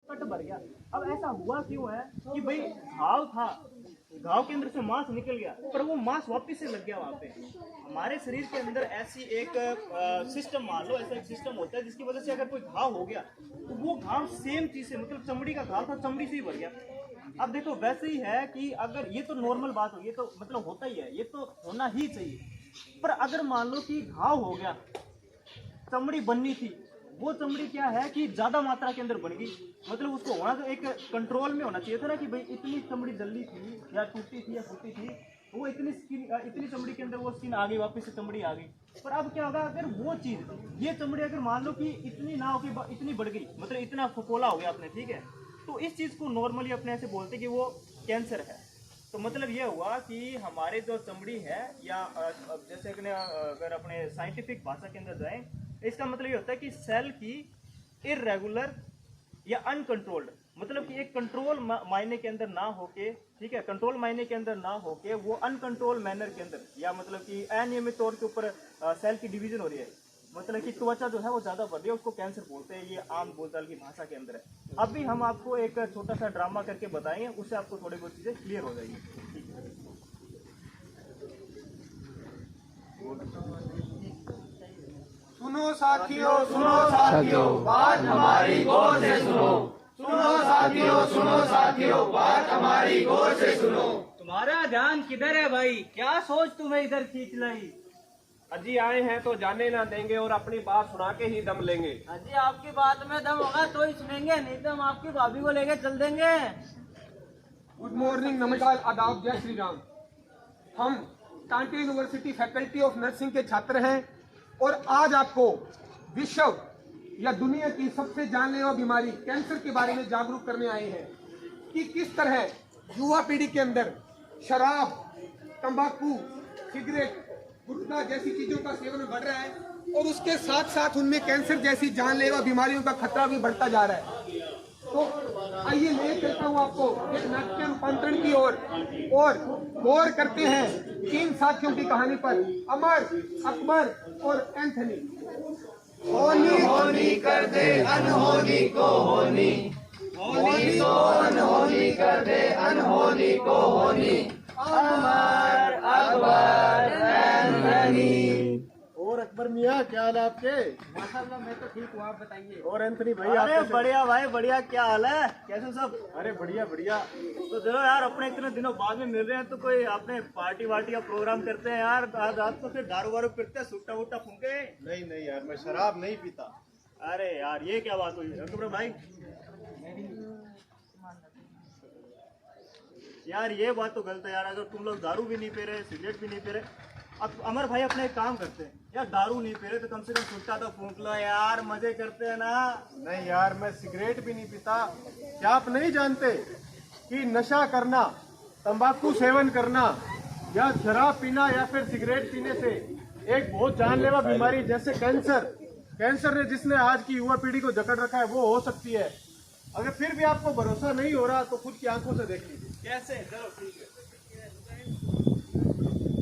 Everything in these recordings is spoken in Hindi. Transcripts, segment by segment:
कट भर गया। अब ऐसा हुआ क्यों है कि भाई घाव था, घाव के अंदर से मांस निकल गया, पर वो मांस वापस से लग गया वहां पे। हमारे शरीर के अंदर ऐसी एक सिस्टम, मान लो ऐसा एक सिस्टम होता है जिसकी वजह से अगर कोई घाव हो गया तो वो घाव सेम चीज से, मतलब चमड़ी का घाव था, चमड़ी से ही भर गया। अब देखो वैसे ही है कि अगर ये तो नॉर्मल बात हो, ये तो मतलब होता ही है, ये तो होना ही चाहिए। पर अगर मान लो कि घाव हो गया, चमड़ी बननी थी, वो चमड़ी क्या है कि ज्यादा मात्रा के अंदर बन गई, मतलब उसको होना तो एक कंट्रोल में होना चाहिए था ना कि भाई इतनी चमड़ी जल्दी थी या टूटी थी या फूटी थी, वो इतनी स्किन, इतनी चमड़ी के अंदर वो स्किन आ गई, वापस से चमड़ी आ गई। पर अब क्या होगा अगर वो चीज, ये चमड़ी अगर मान लो कि इतनी ना हो कि इतनी बढ़ गई, मतलब इतना फफोला हो गया अपने, ठीक है, तो इस चीज को नॉर्मली अपने ऐसे बोलते कि वो कैंसर है। तो मतलब ये हुआ कि हमारे जो चमड़ी है, या जैसे अगर अपने साइंटिफिक भाषा के अंदर जाएं, इसका मतलब ये होता है कि सेल की इररेगुलर या अनकंट्रोल्ड, मतलब कि एक कंट्रोल मायने के अंदर ना होके, ठीक है, कंट्रोल मायने के अंदर ना होके वो अनकंट्रोल मैनर के अंदर, या मतलब कि अनियमित तौर के ऊपर सेल की डिवीजन हो रही है, मतलब कि त्वचा जो है वो ज्यादा बढ़ रही है, उसको कैंसर बोलते हैं। ये आम बोलचाल की भाषा के अंदर है। अभी हम आपको एक छोटा सा ड्रामा करके बताएंगे, उससे आपको थोड़ी बहुत चीजें क्लियर हो जाएगी। ठीक है, सुनो साथियों, बात हमारी गौर से सुनो। सुनो साथियों, बात हमारी गौर से सुनो। तुम्हारा ध्यान किधर है भाई? क्या सोच तुम्हें इधर खींच लाई? अजी आए हैं तो जाने ना देंगे और अपनी बात सुना के ही दम लेंगे। अजी आपकी बात में दम होगा तो ही सुनेंगे, नहीं तो हम आपकी भाभी को लेके चल देंगे। गुड मॉर्निंग, नमस्कार, आदाब, जय श्री राम। हम Kanti university faculty of nursing के छात्र हैं और आज आपको विश्व या दुनिया की सबसे जानलेवा बीमारी कैंसर के बारे में जागरूक करने आए हैं कि किस तरह युवा पीढ़ी के अंदर शराब, तंबाकू, सिगरेट, गुटखा जैसी चीजों का सेवन बढ़ रहा है और उसके साथ साथ उनमें कैंसर जैसी जानलेवा बीमारियों का खतरा भी बढ़ता जा रहा है। तो आइए ले चलता हूँ आपको एक नाट्य रूपांतरण की ओर और गौर करते हैं 3 साथियों की कहानी पर, अमर, अकबर और एंथनी। होनी कर दे अनहोनी को होनी, होनी तो अनहोनी कर दे अनहोनी को होनी। अमर, अकबर, एंथनी। और अकबर मियाँ क्या हाल है आपके? माशाल्लाह मैं तो ठीक हूँ, आप बताइए। और एंथनी भाई? अरे बढ़िया भाई बढ़िया, क्या हाल है, कैसे सब? अरे बढ़िया बढ़िया। तो चलो यार, अपने इतने दिनों बाद में मिल रहे हैं तो कोई आपने पार्टी वार्टी का प्रोग्राम करते हैं यार। आज रात को फिर दारू वारू पीते हैं, सुट्टा वुट्टा फूंके? नहीं यार, मैं शराब नहीं पीता। अरे यार ये क्या बात हुई अकबर भाई? यार ये बात तो गलत है यार, अगर तुम लोग दारू भी नहीं पी रहे, सिगरेट भी नहीं पी रहे। अब अमर भाई अपने एक काम करते हैं यार, दारू नहीं पी रहे तो कम से कम सुट्टा तो फूंक लो यार, मजे करते हैं ना। नहीं यार, मैं सिगरेट भी नहीं पीता। क्या आप नहीं जानते कि नशा करना, तंबाकू सेवन करना या शराब पीना या फिर सिगरेट पीने से एक बहुत जानलेवा बीमारी जैसे कैंसर ने जिसने आज की युवा पीढ़ी को जकड़ रखा है वो हो सकती है। अगर फिर भी आपको भरोसा नहीं हो रहा तो खुद की आंखों से देख लीजिए। कैसे? चलो ठीक है।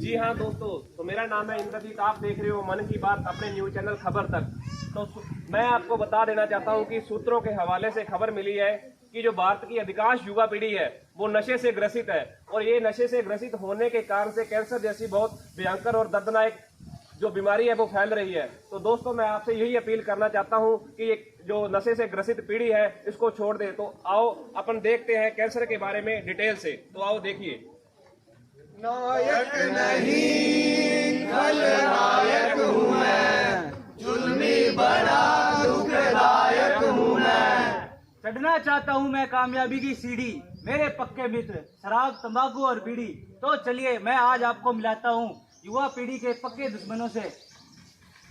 जी हाँ दोस्तों, तो मेरा नाम है इंद्रजीत, आप देख रहे हो मन की बात अपने न्यूज चैनल खबर तक। तो मैं आपको बता देना चाहता हूँ कि सूत्रों के हवाले से खबर मिली है कि जो भारत की अधिकांश युवा पीढ़ी है वो नशे से ग्रसित है, और ये नशे से ग्रसित होने के कारण से कैंसर जैसी बहुत भयंकर और दर्दनाक जो बीमारी है वो फैल रही है। तो दोस्तों मैं आपसे यही अपील करना चाहता हूँ कि ये जो नशे से ग्रसित पीढ़ी है इसको छोड़ दे। तो आओ अपन देखते हैं कैंसर के बारे में डिटेल से। तो आओ देखिए। नायक नहीं खलनायक हूँ मैं, जुल्मी बड़ा दुखदायक हूँ मैं। चढ़ना चाहता हूँ मैं कामयाबी की सीढ़ी, मेरे पक्के मित्र शराब, तंबाकू और बीड़ी। तो चलिए मैं आज आपको मिलाता हूँ युवा पीढ़ी के पक्के दुश्मनों से।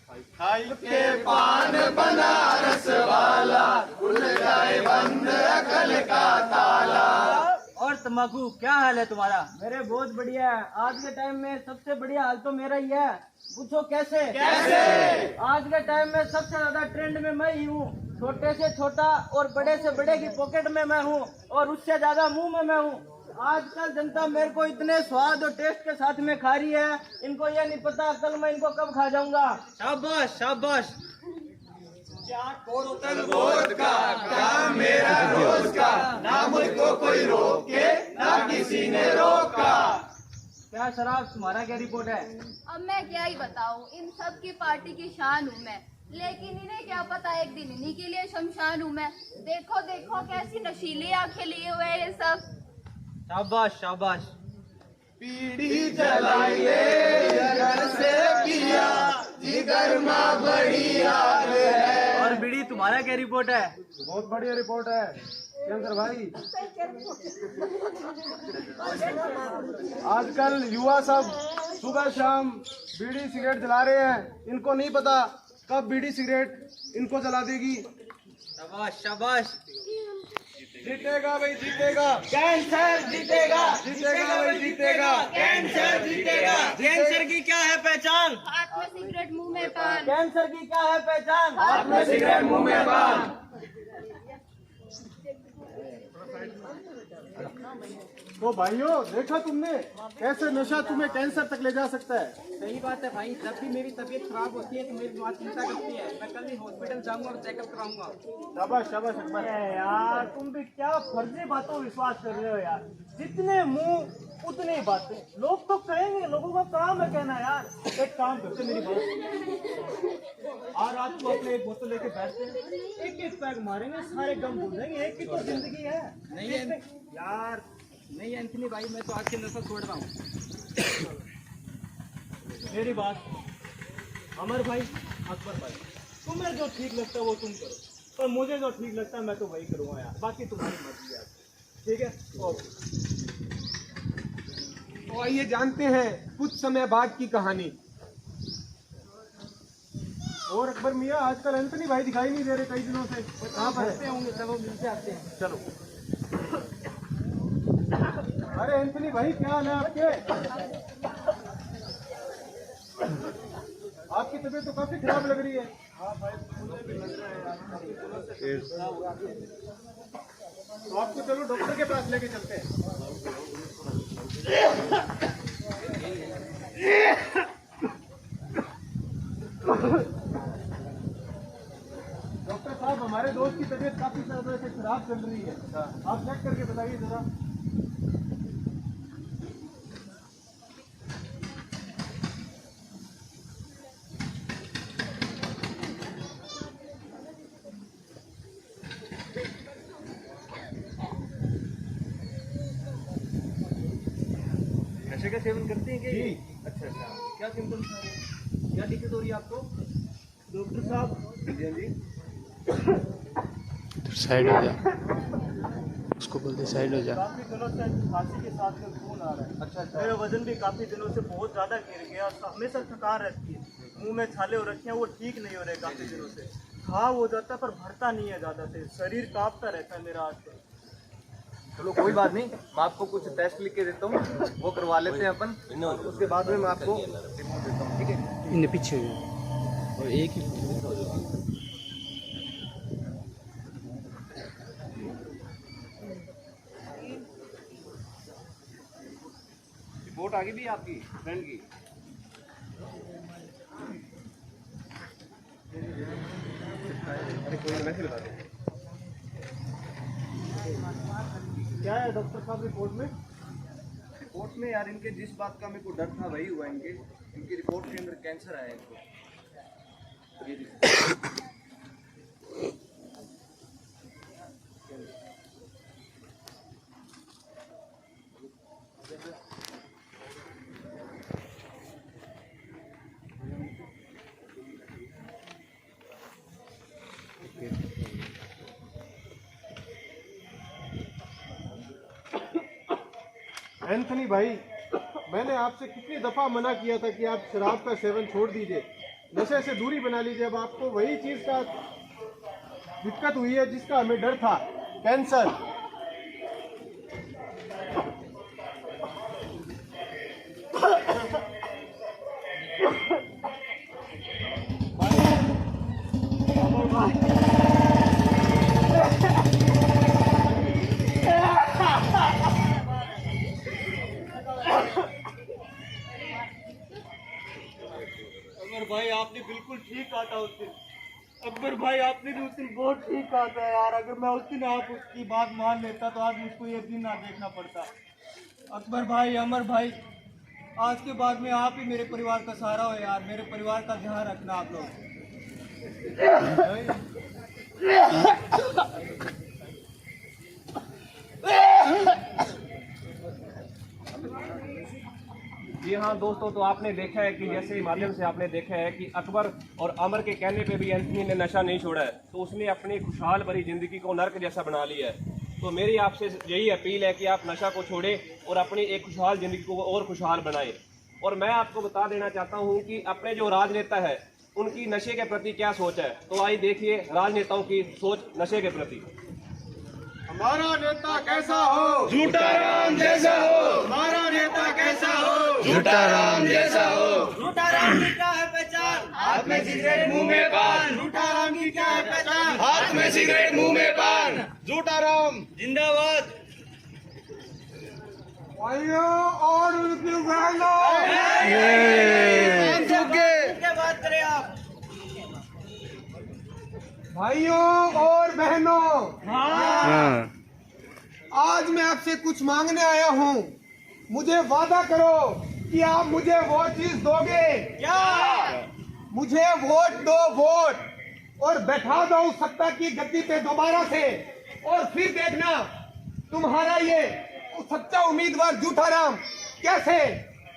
खाई के पान बनारस वाला, खुल जाए बंद अकल का ताला। और तंबाकू क्या हाल है तुम्हारा? मेरे बहुत बढ़िया है। आज के टाइम में सबसे बढ़िया हाल तो मेरा ही है। पूछो कैसे? आज के टाइम में सबसे ज्यादा ट्रेंड में मैं ही हूँ। छोटे से छोटा और बड़े से बड़े की पॉकेट में मैं हूँ और उससे ज्यादा मुंह में मैं हूँ। आजकल जनता मेरे को इतने स्वाद और टेस्ट के साथ में खा रही है, इनको ये नहीं पता कल मैं इनको कब खा जाऊंगा। क्या मेरा किसी ने रोका। क्या शराब, तुम्हारा क्या रिपोर्ट है? अब मैं क्या ही बताऊं, इन सब की पार्टी की शान हूँ मैं, लेकिन इन्हें क्या पता एक दिन इन्हीं के लिए शमशान हूँ मैं। देखो देखो कैसी नशीली आंखें लिए हुए हैं ये सब। शाबाश शाबाश। बीड़ी जलाइए जिगर से पिया, जिगर में बड़ी आग है। और बीड़ी, तुम्हारा क्या रिपोर्ट है? बहुत बढ़िया रिपोर्ट है कैंसर भाई। आजकल युवा सब सुबह शाम बीड़ी सिगरेट जला रहे हैं, इनको नहीं पता कब बीड़ी सिगरेट इनको जला देगी। शाबाश शाबाश। जीतेगा भाई जीतेगा, कैंसर जीतेगा, जीतेगा भाई जीतेगा, कैंसर जीतेगा। कैंसर की क्या है पहचान? हाथ में सिगरेट मुंह में पान। कैंसर की क्या है पहचान? हाथ में सिगरेट मुंह में पान। तो भाइयों देखा तुमने कैसे नशा तुम्हें कैंसर तक ले जा सकता है। सही बात है भाई, जब भी मेरी तबीयत खराब होती है तो मेरी माँ चिंता करती है। मैं कल ही हॉस्पिटल जाऊंगा और चेकअप कराऊंगा। शाबाश शाबाश अकबर। यार तुम भी क्या फर्जी बातों पर विश्वास कर रहे हो यार। जितने मुंह उतनी बातें, लोग तो कहेंगे, लोगों का काम है कहना यार। एक काम करते मेरी बात, और रात को अपने एक बोतल लेके बैठते हैं, एक एक पैक मारेंगे, सारे गम भूल जाएंगे। एक ही तो जिंदगी है। नहीं यार नहीं एंथनी भाई, मैं तो आज के नशा छोड़ रहा हूँ। मेरी बात, अमर भाई, अकबर भाई, तुम्हें जो ठीक लगता है वो तुम करो, पर मुझे जो ठीक लगता है मैं तो वही करूँगा यार। बाकी तुम्हारी मर्जी है, ठीक है? ओके। तो आइए जानते हैं कुछ समय बाद की कहानी। और अकबर मियाँ आजकल एंथनी भाई दिखाई नहीं दे रहे कई दिनों से, कहाँ पर है? होंगे सब मिलते आते हैं। चलो। अरे एंथनी भाई क्या हाल है आपके? आपकी तबीयत तो काफी खराब लग रही है। हाँ भाई मुझे भी लग रहा है यार, काफी दिनों से तबीयत खराब हो गई है। तो आपको चलो डॉक्टर के पास लेके चलते हैं। डॉक्टर साहब हमारे दोस्त की तबीयत काफी ज्यादा से खराब चल रही है, आप चेक करके बताइए जरा। नशे का सेवन करते हैं क्या? जी। अच्छा अच्छा, क्या सिम्टम्स हैं, क्या दिक्कत हो रही है आपको? डॉक्टर साहब जी साइड हो जा, उसको बोलते साइड हो जा। काफी दिनों से खांसी के साथ में खून आ रहा है। अच्छा अच्छा। मेरा वजन भी काफी दिनों से बहुत ज्यादा गिर गया, हमेशा थकान रहती है, मुंह में छाले हो रखे हैं, वो ठीक नहीं हो रहे काफी दिनों से। घाव हो जाता है पर भरता नहीं है ज्यादा से, शरीर कांपता रहता है मेरा आजकल। चलो कोई बात नहीं, मैं आपको कुछ टेस्ट लिख के देता हूँ, वो करवा लेते हैं अपन, उसके बाद में मैं आपको रिपोर्ट देता हूँ, ठीक है? इन्हें पीछे हो जाओ। और एक ही रिपोर्ट आ गई भी आपकी फ्रेंड की। अरे कोई नहीं, मैसेज लगा दो। क्या है डॉक्टर साहब रिपोर्ट में? रिपोर्ट में यार इनके जिस बात का मेरे को डर था वही हुआ। इनकी रिपोर्ट के अंदर कैंसर आया इनको। ये देखिए। एंथनी भाई, मैंने आपसे कितनी दफा मना किया था कि आप शराब का सेवन छोड़ दीजिए, नशे से दूरी बना लीजिए। अब आपको वही चीज का दिक्कत हुई है जिसका हमें डर था, कैंसर। अकबर भाई आपने बिल्कुल ठीक कहा था उस दिन। अकबर भाई आपने भी उस दिन बहुत ठीक कहा था यार। अगर मैं उस दिन आप उसकी बात मान लेता तो आज मुझको ये दिन ना देखना पड़ता। अकबर भाई, अमर भाई, आज के बाद में आप ही मेरे परिवार का सहारा हो यार। मेरे परिवार का ध्यान रखना आप लोग। जी हाँ दोस्तों, तो आपने देखा है कि जैसे ही माध्यम से आपने देखा है कि अकबर और अमर के कहने पे भी एंथनी ने नशा नहीं छोड़ा है, तो उसने अपनी खुशहाल भरी जिंदगी को नर्क जैसा बना लिया है। तो मेरी आपसे यही अपील है कि आप नशा को छोड़ें और अपनी एक खुशहाल जिंदगी को और खुशहाल बनाएं। और मैं आपको बता देना चाहता हूँ कि अपने जो राजनेता है उनकी नशे के प्रति क्या सोच है। तो आइए देखिए राजनेताओं की सोच नशे के प्रति। हमारा नेता कैसा हो? झूठा राम जैसा हो। हमारा नेता कैसा हो? झूठा राम जैसा हो। झूठा राम की क्या है पहचान? हाथ में सिगरेट मुंह में पान। झूठा राम की क्या है पहचान? हाथ में सिगरेट मुंह में पान। झूठा राम जिंदाबाद। भाइयों और उनकी बहनों, बात करें आप। भाइयों और बहनों, हाँ। आज मैं आपसे कुछ मांगने आया हूँ। मुझे वादा करो कि आप मुझे वो चीज दोगे। क्या? मुझे वोट दो, वोट, और बैठा दो उस सत्ता की गद्दी पे दोबारा से। और फिर देखना तुम्हारा ये सच्चा उम्मीदवार झूठा राम कैसे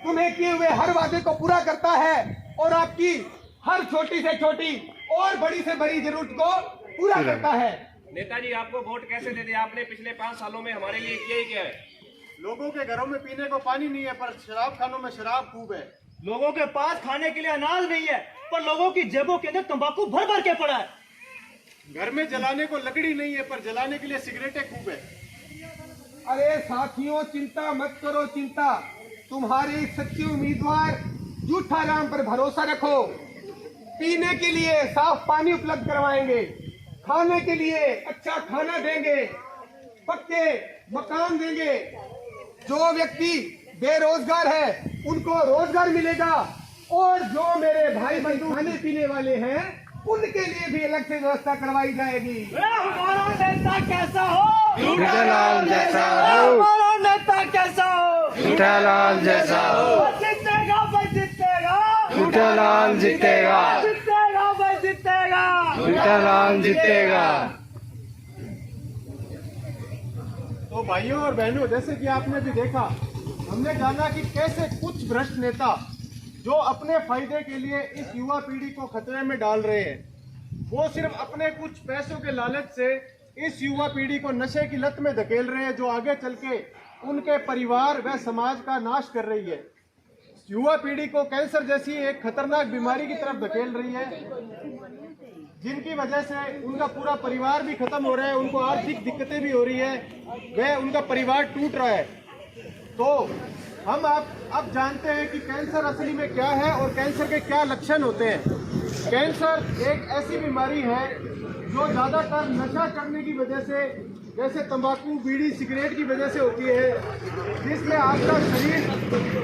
तुम्हें किए हुए हर वादे को पूरा करता है और आपकी हर छोटी से छोटी और बड़ी से बड़ी जरूरत को पूरा करता है। नेताजी आपको वोट कैसे दे दिया? आपने पिछले 5 सालों में हमारे लिए किया ही क्या है? लोगों के घरों में पीने को पानी नहीं है, पर शराब खानों में शराब खूब है। लोगों के पास खाने के लिए अनाज नहीं है, पर लोगों की जेबों के अंदर तंबाकू भर भर के पड़ा है। घर में जलाने को लकड़ी नहीं है, पर जलाने के लिए सिगरेटें खूब है। अरे साथियों, चिंता मत करो, चिंता। तुम्हारे सच्चे उम्मीदवार झूठा राम पर भरोसा रखो। पीने के लिए साफ पानी उपलब्ध करवाएंगे, खाने के लिए अच्छा खाना देंगे, पक्के मकान देंगे। जो व्यक्ति बेरोजगार है उनको रोजगार मिलेगा, और जो मेरे भाई बंधु खाने पीने वाले हैं उनके लिए भी अलग से व्यवस्था करवाई जाएगी। हमारा नेता कैसा हो? झूठा लाल जैसा हो। हमारा नेता कैसा हो? झूठा लाल जैसा हो। जीतेगा भाई, जीतेगा। झूठा लाल जीतेगा। जीतेगा भाई, जीतेगा। झूठा लाल जीतेगा। तो भाइयों और बहनों, जैसे कि आपने भी देखा, हमने जाना कि कैसे कुछ भ्रष्ट नेता जो अपने फायदे के लिए इस युवा पीढ़ी को खतरे में डाल रहे हैं, वो सिर्फ अपने कुछ पैसों के लालच से इस युवा पीढ़ी को नशे की लत में धकेल रहे हैं, जो आगे चल के उनके परिवार व समाज का नाश कर रही है। युवा पीढ़ी को कैंसर जैसी एक खतरनाक बीमारी की तरफ धकेल रही है, जिनकी वजह से उनका पूरा परिवार भी खत्म हो रहा है, उनको आर्थिक दिक्कतें भी हो रही है, वह उनका परिवार टूट रहा है। तो हम आप अब जानते हैं कि कैंसर असली में क्या है और कैंसर के क्या लक्षण होते हैं। कैंसर एक ऐसी बीमारी है जो ज़्यादातर नशा करने की वजह से, जैसे तंबाकू, बीड़ी, सिगरेट की वजह से होती है, जिसमें आपका शरीर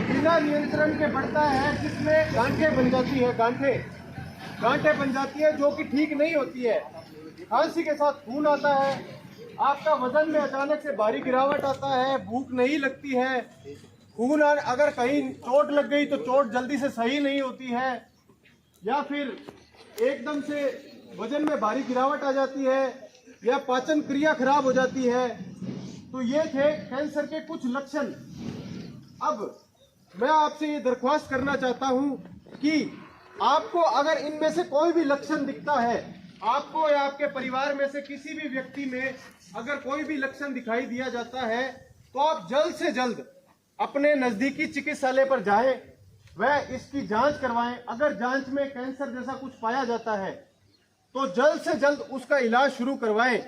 बिना नियंत्रण के बढ़ता है, जिसमें गांठें बन जाती है, गांठें बन जाती है, जो कि ठीक नहीं होती है। खांसी के साथ खून आता है, आपका वजन में अचानक से भारी गिरावट आता है, भूख नहीं लगती है, खून अगर कहीं चोट लग गई तो चोट जल्दी से सही नहीं होती है, या फिर एकदम से वजन में भारी गिरावट आ जाती है, या पाचन क्रिया खराब हो जाती है। तो ये थे कैंसर के कुछ लक्षण। अब मैं आपसे ये दरख्वास्त करना चाहता हूँ कि आपको अगर इनमें से कोई भी लक्षण दिखता है, आपको या आपके परिवार में से किसी भी व्यक्ति में अगर कोई भी लक्षण दिखाई दिया जाता है, तो आप जल्द से जल्द अपने नजदीकी चिकित्सालय पर जाएं, वह इसकी जांच करवाएं। अगर जांच में कैंसर जैसा कुछ पाया जाता है तो जल्द से जल्द उसका इलाज शुरू करवाएं,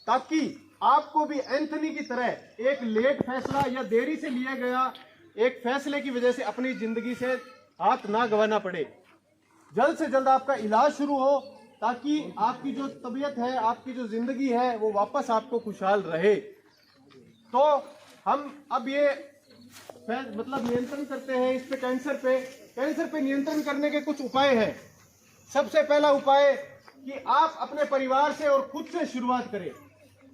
ताकि आपको भी एंथनी की तरह एक लेट फैसला या देरी से लिया गया एक फैसले की वजह से अपनी जिंदगी से हाथ ना गंवाना पड़े। जल्द से जल्द आपका इलाज शुरू हो, ताकि आपकी जो तबीयत है, आपकी जो जिंदगी है, वो वापस आपको खुशहाल रहे। तो हम अब ये मतलब नियंत्रण करते हैं इस पे, कैंसर पे नियंत्रण करने के कुछ उपाय हैं। सबसे पहला उपाय कि आप अपने परिवार से और खुद से शुरुआत करें।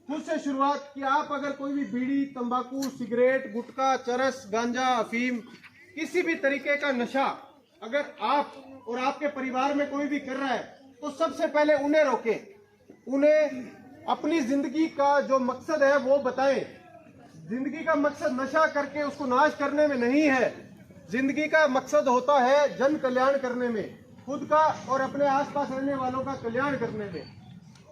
खुद से शुरुआत कि आप अगर कोई भी बीड़ी, तंबाकू, सिगरेट, गुटखा, चरस, गांजा, अफीम, किसी भी तरीके का नशा अगर आप और आपके परिवार में कोई भी कर रहा है तो सबसे पहले उन्हें रोकें, उन्हें अपनी जिंदगी का जो मकसद है वो बताएं। जिंदगी का मकसद नशा करके उसको नाश करने में नहीं है, जिंदगी का मकसद होता है जन कल्याण करने में, खुद का और अपने आसपास रहने वालों का कल्याण करने में।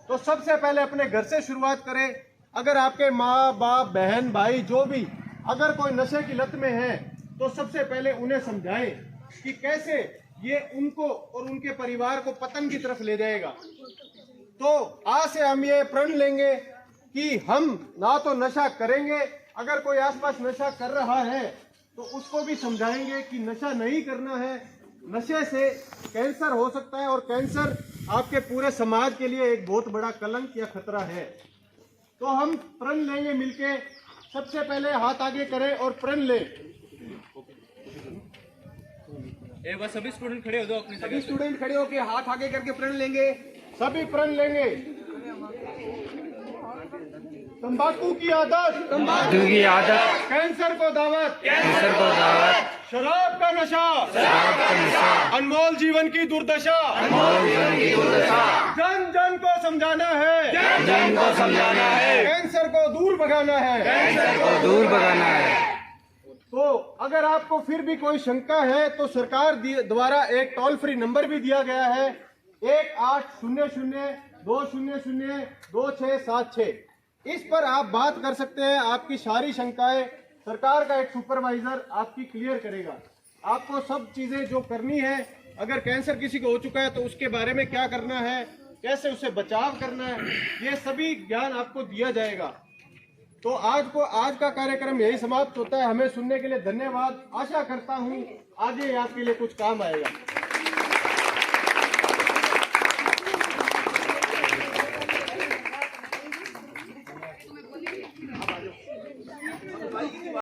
तो सबसे पहले अपने घर से शुरुआत करें। अगर आपके माँ बाप, बहन, भाई जो भी अगर कोई नशे की लत में है तो सबसे पहले उन्हें समझाएं कि कैसे ये उनको और उनके परिवार को पतन की तरफ ले जाएगा। तो आज से हम ये प्रण लेंगे कि हम ना तो नशा करेंगे, अगर कोई आसपास नशा कर रहा है तो उसको भी समझाएंगे कि नशा नहीं करना है, नशे से कैंसर हो सकता है और कैंसर आपके पूरे समाज के लिए एक बहुत बड़ा कलंक या खतरा है। तो हम प्रण लेंगे मिलके, सबसे पहले हाथ आगे करें और प्रण लें। एक बार सभी स्टूडेंट खड़े हो जाओ अपनी सभी स्टूडेंट खड़े होकर हाथ आगे करके प्रण लेंगे। सभी प्रण लेंगे। तंबाकू की आदत, तंबाकू की आदत, कैंसर को दावत, कैंसर को दावत, शराब का नशा, शराब का नशा, अनमोल जीवन की दुर्दशा, अनमोल जीवन की दुर्दशा, जन जन को समझाना है, जन जन को समझाना है, कैंसर को दूर भगाना है, कैंसर को दूर भगाना है। तो अगर आपको फिर भी कोई शंका है तो सरकार द्वारा एक टोल फ्री नंबर भी दिया गया है 1800-200-2676। इस पर आप बात कर सकते हैं, आपकी सारी शंकाएं सरकार का एक सुपरवाइजर आपकी क्लियर करेगा। आपको सब चीजें जो करनी है, अगर कैंसर किसी को हो चुका है तो उसके बारे में क्या करना है, कैसे उससे बचाव करना है, ये सभी ज्ञान आपको दिया जाएगा। तो आज का कार्यक्रम यही समाप्त होता है। हमें सुनने के लिए धन्यवाद। आशा करता हूँ आगे आपके लिए कुछ काम आएगा।